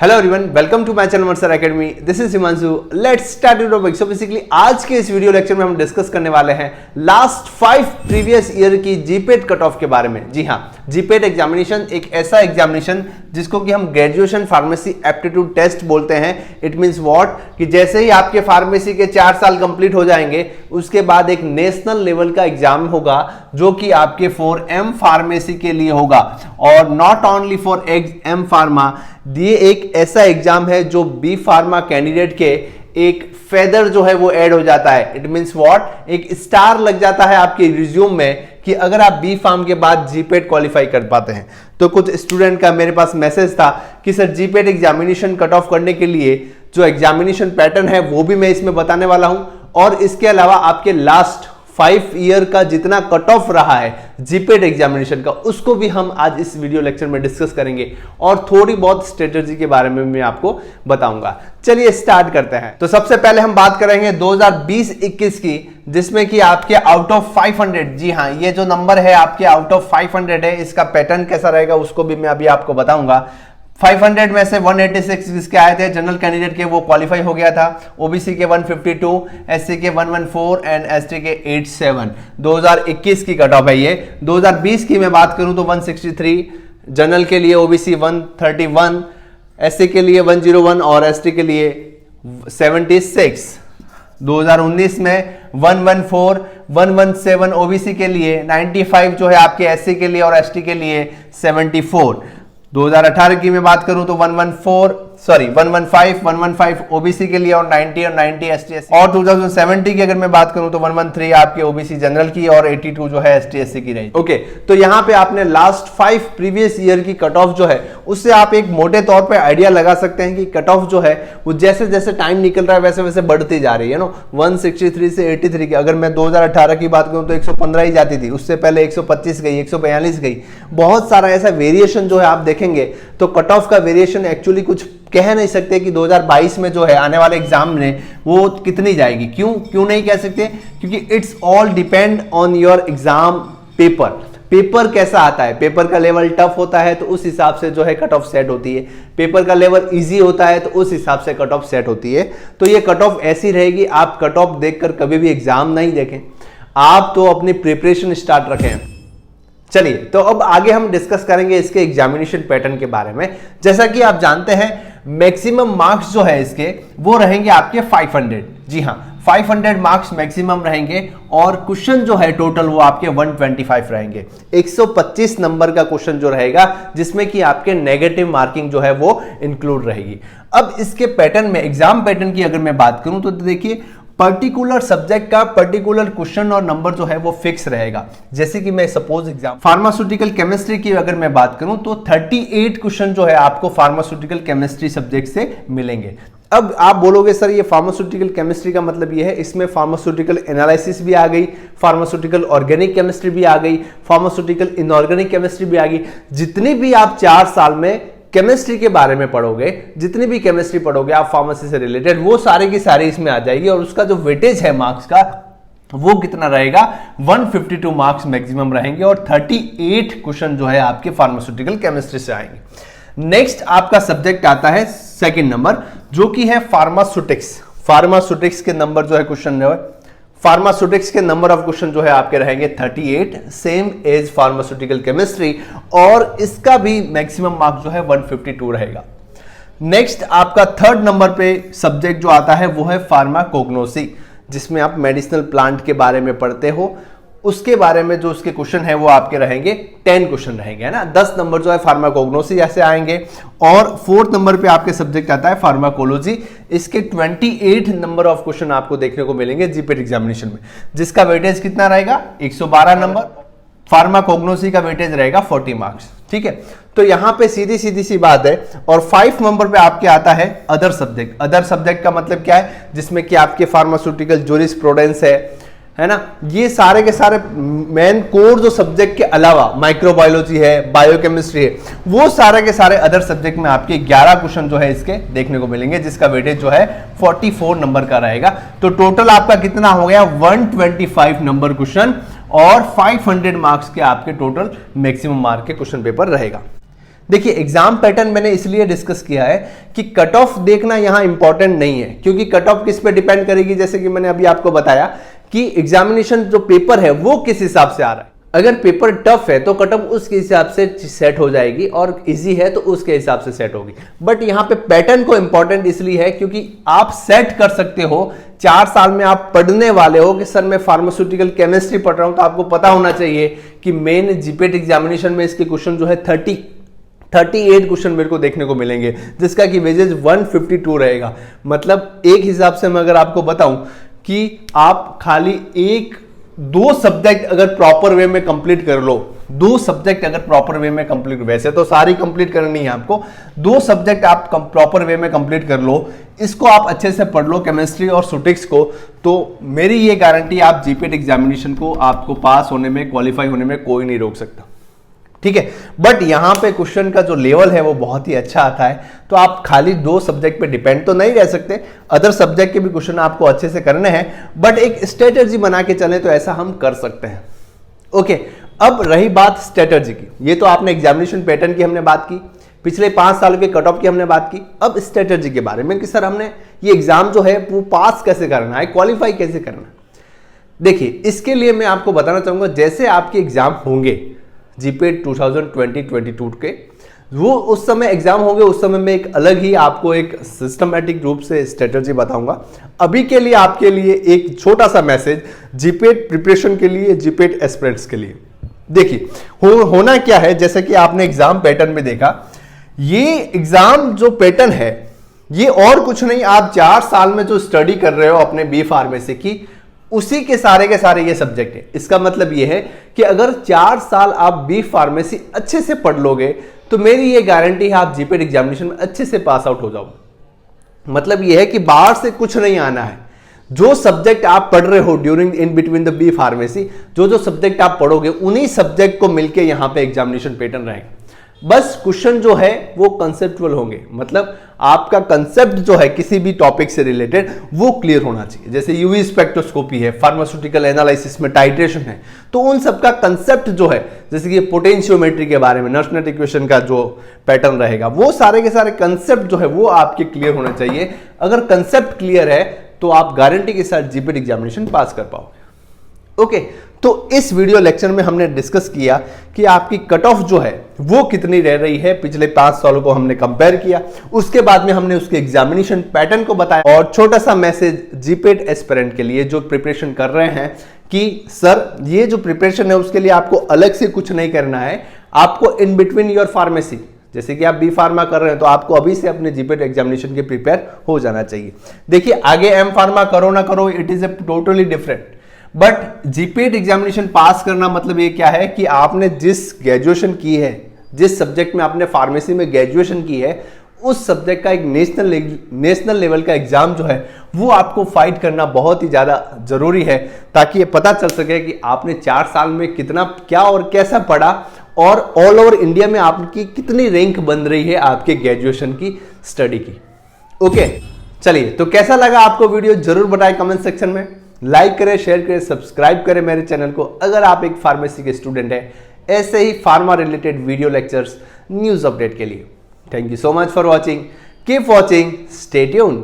Hello everyone, welcome to my channel Mercer Academy. This is Himanshu. Let's start the topic. So basically आज के इस video lecture में हम discuss करने वाले हैं लास्ट 5 प्रीवियस ईयर की जीपेट कट ऑफ के बारे में। जी हाँ, जीपेट एग्जामिनेशन एक ऐसा एग्जामिनेशन जिसको कि हम ग्रेजुएशन फार्मेसी एप्टीट्यूड टेस्ट बोलते हैं। इट मींस व्हाट कि जैसे ही आपके फार्मेसी के 4 साल कंप्लीट हो जाएंगे उसके बाद एक नेशनल लेवल का एग्जाम होगा जो कि आपके फॉर एम फार्मेसी के लिए होगा और not only for M pharma. ये एक ऐसा एग्जाम है जो बी फार्मा कैंडिडेट के एक फेदर जो है वो ऐड हो जाता है। इट मींस व्हाट, एक स्टार लग जाता है आपके रिज्यूम में कि अगर आप बी फार्म के बाद जीपेट क्वालिफाई कर पाते हैं। तो कुछ स्टूडेंट का मेरे पास मैसेज था कि sir GPAT examination cut off करने के लिए जो एग्जामिनेशन पैटर्न है वो भी मैं इसमें बताने वाला हूं और इसके अलावा आपके लास्ट 5 ईयर का जितना कट ऑफ रहा है जीपेट एग्जामिनेशन का उसको भी हम आज इस वीडियो लेक्चर में डिस्कस करेंगे और थोड़ी बहुत स्ट्रेटजी के बारे में मैं आपको बताऊंगा। चलिए स्टार्ट करते हैं। तो सबसे पहले हम बात करेंगे 2020-21 की, जिसमें कि आपके आउट ऑफ 500, जी हाँ, ये जो नंबर है आपके आउट ऑफ 500 है, इसका पैटर्न कैसा रहेगा उसको भी मैं अभी आपको बताऊंगा। 500 में से 186 जिसके आए थे जनरल कैंडिडेट के वो क्वालिफाई हो गया था, ओबीसी के 152, एससी के 114 एंड एसटी के 87। 2021 की कट ऑफ है ये। 2020 की मैं बात करूं तो 163, जनरल के लिए ओबीसी 131, एससी के लिए 101 और एसटी के लिए 76। 2019 में 114, 117 ओबीसी के लिए, 95 जो है आपके एससी के लिए और एसटी के लिए 74। 2018 की मैं बात करूं तो 115 ओबीसी के लिए और 90 एसटी एससी। और 2070 की अगर मैं बात करूं तो 113 आपके ओबीसी जनरल की और 82 जो है एसटी एससी की रही। ओके, तो यहां पे आपने लास्ट 5 प्रीवियस ईयर की कट ऑफ जो है उससे आप एक मोटे तौर पे आइडिया लगा सकते हैं कि कट ऑफ जो है वो जैसे जैसे टाइम निकल रहा है वैसे वैसे बढ़ती जा रही है ना। 163 से 83 की अगर मैं 2018 की बात करूं तो 115 ही जाती थी, उससे पहले 125 गई, 142 गई। बहुत सारा ऐसा वेरिएशन जो है आप देखेंगे तो कट ऑफ का वेरिएशन एक्चुअली कुछ कह नहीं सकते कि 2022 में जो है आने वाले एग्जाम में वो कितनी जाएगी। क्यों नहीं कह सकते? क्योंकि it's all depend on your exam paper कैसा आता है। पेपर का लेवल टफ होता है तो उस हिसाब से जो है कट ऑफ सेट होती है, पेपर का लेवल इजी होता है तो उस हिसाब से कट ऑफ सेट होती है। तो ये कट ऑफ ऐसी रहेगी, आप कट ऑफ देखकर कभी भी एग्जाम नहीं देखें, आप तो अपनी प्रिपरेशन स्टार्ट रखें। चलिए, तो अब आगे हम डिस्कस करेंगे इसके एग्जामिनेशन पैटर्न के बारे में। जैसा कि आप जानते हैं मैक्सिमम मार्क्स जो है इसके वो रहेंगे आपके 500। जी हाँ, 500 मार्क्स मैक्सिमम रहेंगे और क्वेश्चन जो है टोटल वो आपके 125 रहेंगे। 125 नंबर का क्वेश्चन जो रहेगा जिसमें कि आपके नेगेटिव मार्किंग जो है वो इंक्लूड रहेगी। अब इसके पैटर्न में, एग्जाम पैटर्न की अगर मैं बात करूं तो देखिए पर्टिकुलर सब्जेक्ट का पर्टिकुलर क्वेश्चन और नंबर जो है वो फिक्स रहेगा। जैसे कि मैं सपोज एग्जाम फार्मास्यूटिकल केमिस्ट्री की अगर मैं बात करूं तो 38 क्वेश्चन जो है आपको फार्मास्यूटिकल केमिस्ट्री सब्जेक्ट से मिलेंगे। अब आप बोलोगे सर ये फार्मास्यूटिकल केमिस्ट्री का मतलब ये है, इसमें फार्मास्यूटिकल एनालिसिस भी आ गई, फार्मास्यूटिकल ऑर्गेनिक केमिस्ट्री भी आ गई, फार्मास्यूटिकल इनऑर्गेनिक केमिस्ट्री भी आ गई। जितनी भी आप 4 साल में केमिस्ट्री के बारे में पढ़ोगे, जितनी भी केमिस्ट्री पढ़ोगे आप फार्मेसी से रिलेटेड, वो सारे की सारी इसमें आ जाएगी और उसका जो वेटेज है मार्क्स का वो कितना रहेगा, 152 मार्क्स मैक्सिमम रहेंगे और 38 क्वेश्चन जो है आपके फार्मास्यूटिकल केमिस्ट्री से आएंगे। नेक्स्ट आपका सब्जेक्ट आता है सेकंड नंबर जो कि है फार्मास्यूटिक्स। फार्मास्यूटिक्स के नंबर जो है क्वेश्चन जो है, फार्मास्यूटिक्स के नंबर ऑफ क्वेश्चन जो है आपके रहेंगे 38, सेम एज फार्मास्यूटिकल केमिस्ट्री, और इसका भी मैक्सिमम मार्क्स जो है 152 रहेगा। नेक्स्ट आपका थर्ड नंबर पे सब्जेक्ट जो आता है वो है फार्माकोग्नोसी, जिसमें आप मेडिसिनल प्लांट के बारे में पढ़ते हो, उसके बारे में जो उसके क्वेश्चन है वो आपके रहेंगे 10 क्वेश्चन रहेंगे, है ना। 10 नंबर जो है फार्माकोग्नोसी ऐसे आएंगे। और फोर्थ नंबर पे आपके सब्जेक्ट आता है फार्माकोलॉजी, इसके 28 नंबर ऑफ क्वेश्चन आपको देखने को मिलेंगे जीपेट एग्जामिनेशन में, जिसका वेटेज कितना रहेगा, 112 नंबर। फार्माकोग्नोसी का वेटेज रहेगा 40 मार्क्स। ठीक है, तो यहां पे सीधी सी बात है। और 5 नंबर पे आपके आता है अदर सब्जेक्ट। अदर सब्जेक्ट का मतलब क्या है, जिसमें कि आपके फार्मास्यूटिकल जूरिस्प्रूडेंस है ना। ये सारे के सारे मेन कोर जो सब्जेक्ट के अलावा माइक्रोबायोलॉजी है, बायोकेमिस्ट्री है, वो सारे के सारे अदर सब्जेक्ट में आपके 11 क्वेश्चन जो है इसके देखने को मिलेंगे, जिसका वेटेज जो है 44 नंबर का रहेगा। तो टोटल आपका कितना हो गया, 125 नंबर क्वेश्चन और 500 मार्क्स के आपके टोटल मैक्सिमम मार्क के क्वेश्चन पेपर रहेगा। देखिए एग्जाम पैटर्न मैंने इसलिए डिस्कस किया है कि कट ऑफ देखना यहां इंपॉर्टेंट नहीं है, क्योंकि कट ऑफ किस पे डिपेंड करेगी, जैसे कि मैंने अभी आपको बताया कि एग्जामिनेशन जो पेपर है वो किस हिसाब से आ रहा है। अगर पेपर टफ है तो कट ऑफ उसके हिसाब से सेट हो जाएगी, और इजी है तो उसके हिसाब से सेट होगी। बट यहाँ पे पैटर्न को इंपॉर्टेंट इसलिए है क्योंकि आप सेट कर सकते हो, 4 साल में आप पढ़ने वाले हो कि सर मैं फार्मास्यूटिकल केमिस्ट्री पढ़ रहा हूं, तो आपको पता होना चाहिए कि मेन जीपीएट एग्जामिनेशन में इसके क्वेश्चन जो है 38 क्वेश्चन मेरे को देखने को मिलेंगे, जिसका कि वेजेज 152 रहेगा। मतलब एक हिसाब से मैं अगर आपको बताऊं कि आप खाली 1-2 सब्जेक्ट अगर प्रॉपर वे में कंप्लीट कर लो, 2 सब्जेक्ट अगर प्रॉपर वे में कंप्लीट, वैसे तो सारी कंप्लीट करनी है आपको, 2 सब्जेक्ट आप प्रॉपर वे में कंप्लीट कर लो, इसको आप अच्छे से पढ़ लो केमिस्ट्री और सुटिक्स को, तो मेरी ये गारंटी आप जीपीएट एग्जामिनेशन को आपको पास होने में, क्वालिफाई होने में कोई नहीं रोक सकता। ठीक है, बट यहां पे क्वेश्चन का जो लेवल है वो बहुत ही अच्छा आता है, तो आप खाली 2 सब्जेक्ट पे डिपेंड तो नहीं रह सकते, अदर सब्जेक्ट के भी क्वेश्चन आपको अच्छे से करने हैं, बट एक स्ट्रेटजी बना के चले तो ऐसा हम कर सकते हैं। ओके, अब रही बात स्ट्रेटजी की, ये तो आपने एग्जामिनेशन पैटर्न की हमने बात की, पिछले 5 साल के कट ऑफ की हमने बात की। अब स्ट्रेटजी के बारे में कि सर हमने ये एग्जाम जो है वो पास कैसे करना है, क्वालिफाई कैसे करना है। देखिए इसके लिए मैं आपको बताना चाहूंगा, जैसे आपके एग्जाम होंगे जीपीएट 2020-22 के, वो उस समय एग्जाम होंगे, उस समय मैं एक अलग ही आपको एक सिस्टमैटिक रूप से स्ट्रेटजी बताऊंगा। अभी के लिए आपके लिए एक छोटा सा मैसेज जीपीएट प्रिपरेशन के लिए, जीपीएट एस्पिरेंट्स के लिए। देखिए होना क्या है, जैसे कि आपने एग्जाम पैटर्न में देखा, ये एग्जाम जो पैटर्न है ये और कुछ नहीं, आप 4 साल में जो स्टडी कर रहे हो अपने बी फार्मेसी की, उसी के सारे ये सब्जेक्ट है। इसका मतलब ये है कि अगर 4 साल आप बी फार्मेसी अच्छे से पढ़ लोगे तो मेरी ये गारंटी है आप जीपीएट एग्जामिनेशन में अच्छे से पास आउट हो जाओगे। मतलब ये है कि बाहर से कुछ नहीं आना है, जो सब्जेक्ट आप पढ़ रहे हो during in between the B pharmacy, जो सब्जेक्ट आप पढ़ोगे उन्हीं सब्जेक्ट को मिलके यहां पे एग्जामिनेशन पैटर्न रहेगा। बस क्वेश्चन जो है वो कंसेप्चुअल होंगे, मतलब आपका कंसेप्ट जो है किसी भी टॉपिक से रिलेटेड वो क्लियर होना चाहिए। जैसे यूवी स्पेक्ट्रोस्कोपी है, फार्मास्यूटिकल एनालिसिस में टाइट्रेशन है, तो उन सबका कंसेप्ट जो है, जैसे कि पोटेंशियोमेट्री के बारे में नर्सनेट इक्वेशन का जो पैटर्न रहेगा, वो सारे के सारे कंसेप्ट जो है वो आपके क्लियर होना चाहिए। अगर कंसेप्ट क्लियर है तो आप गारंटी के साथ जीपीएट एग्जामिनेशन पास कर पाओगे। ओके, तो इस वीडियो लेक्चर में हमने डिस्कस किया कि आपकी कट ऑफ जो है वो कितनी रह रही है, पिछले 5 सालों को हमने कंपेयर किया, उसके बाद में हमने उसके एग्जामिनेशन पैटर्न को बताया, और छोटा सा मैसेज जीपीएट एस्पिरेंट के लिए जो प्रिपरेशन कर रहे हैं कि सर ये जो प्रिपरेशन है उसके लिए आपको अलग से कुछ नहीं करना है, आपको इन बिटवीन योर फार्मेसी, जैसे कि आप बी फार्मा कर रहे हैं तो आपको अभी से अपने जीपीएट एग्जामिनेशन के प्रिपेयर हो जाना चाहिए। देखिए आगे एम फार्मा करो ना करो, it is a totally different, but GPAT examination pass करना मतलब ये क्या है कि आपने जिस ग्रेजुएशन की है, जिस सब्जेक्ट में आपने फार्मेसी में ग्रेजुएशन की है, उस सब्जेक्ट का एक नेशनल लेवल का एग्जाम जो है वो आपको फाइट करना बहुत ही ज्यादा जरूरी है, ताकि ये पता चल सके कि आपने 4 साल में कितना क्या और कैसा पढ़ा, और ऑल ओवर इंडिया में आपकी कितनी रैंक बन रही है आपके ग्रेजुएशन की स्टडी की। ओके, चलिए, तो कैसा लगा आपको वीडियो जरूर बताएं कमेंट सेक्शन में, लाइक करें, शेयर करें, सब्सक्राइब करें मेरे चैनल को अगर आप एक फार्मेसी के स्टूडेंट हैं, ऐसे ही pharma related video lectures, news update के लिए। Thank you so much for watching, keep watching, stay tuned.